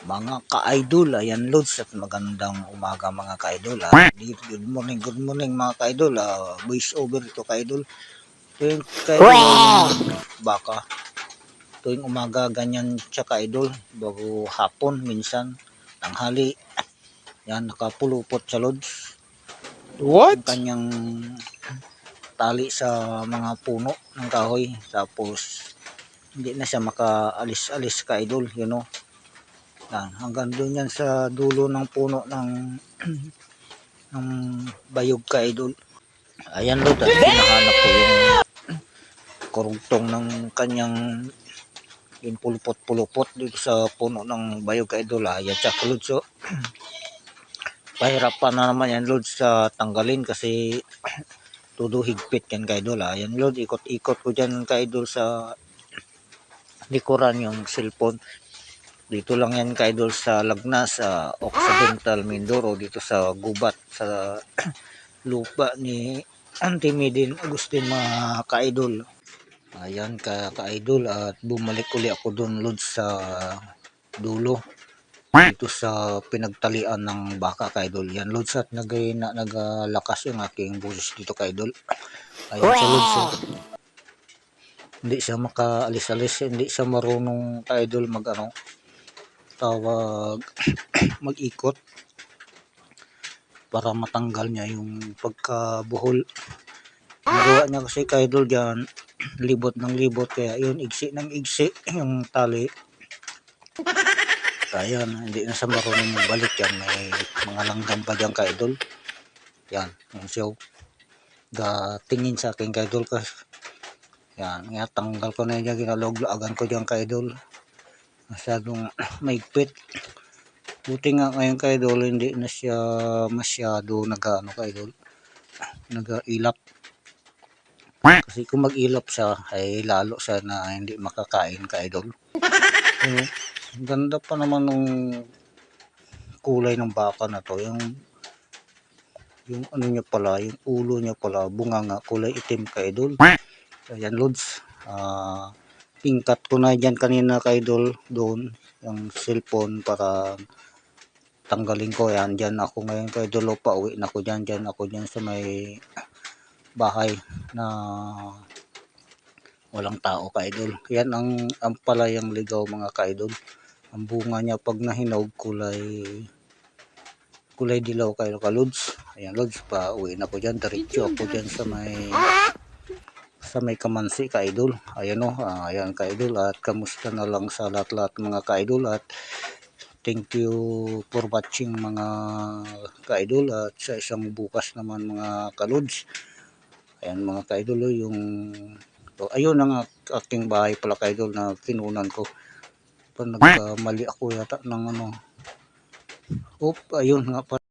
Mga ka-idol, ayan Lods at magandang umaga mga ka-idol. Good morning mga ka-idol. Voice over ito ka-idol. Ito yung ka-idol yung baka. Tuwing umaga ganyan siya ka-idol. Bago hapon minsan, tanghali. Yan, nakapulupot sa Lods. What? Ang kanyang tali sa mga puno ng kahoy. Tapos, hindi na siya makaalis-alis ka-idol, you know. Yan, hanggang doon yan sa dulo ng puno ng bayog ka idol. Ayan Lord, at hinahanap ko yung kurugtong ng kanyang yung pulupot-pulupot dito sa puno ng bayog ka idol. Ayan siya Lord, so pahirapan na naman yan Lord sa tanggalin kasi todo higpit yan ka idol. Ayan Lord, ikot-ikot ko dyan ka idol sa likuran yung cellphone. Dito lang yan ka-idol sa Lagnas, sa Occidental Mindoro, dito sa gubat, sa lupa ni Auntie Midin Agustin mga ka-idol. Ayan ka-idol at bumalik uli ako doon Lod sa dulo. Dito sa pinagtalian ng baka ka-idol. Yan Lods at naglakas yung aking boses dito ka-idol. Ayan sa Lods. Hindi siya makaalis-alis, hindi siya marunong ka-idol tawag mag-ikot para matanggal niya yung pagkabuhol. Nagawa niya kasi ka-idol dyan libot ng libot, kaya yun igsi ng igsi yung tali. Kaya hindi na siya marunong magbalik yan. May mga langgam pa dyan ka-idol. Yan yung siya tingin sa akin ka-idol kasi yan nga tanggal ko na yan, ginalog-lagan ko dyan ka-idol. Masyadong maigpit. Buti nga ngayon ka-idol hindi na siya masyado nag-ilap. Kasi kung mag-ilap siya ay lalo siya na hindi makakain ka-idol. So, ganda pa naman ng kulay ng baka na to. Yung ano niya pala, yung ulo niya pala, bunganga, kulay itim ka-idol. Ayan Lods. Tingkat ko na dyan kanina ka-idol doon yung cellphone para tanggalin ko. Yan dyan ako ngayon ka-idol, pauwi na ako dyan ako dyan sa may bahay na walang tao ka-idol. Yan ang palayang ligaw mga ka-idol. Ang bunga niya pag nahinog kulay dilaw kayo ka-Lods. Ayan Lods, pauwi na ako dyan, diretso ako dyan sa may Kamansi ka-idol. Ayan ayan ka-idol, at kamusta na lang sa lahat-lahat mga ka-idol, at thank you for watching mga ka-idol, at sa isang bukas naman mga ka-Lods. Ayan mga ka-idol, ayun ang aking bahay pala ka-idol na kinunan ko. Nagkamali ako yata ng ayun nga pala.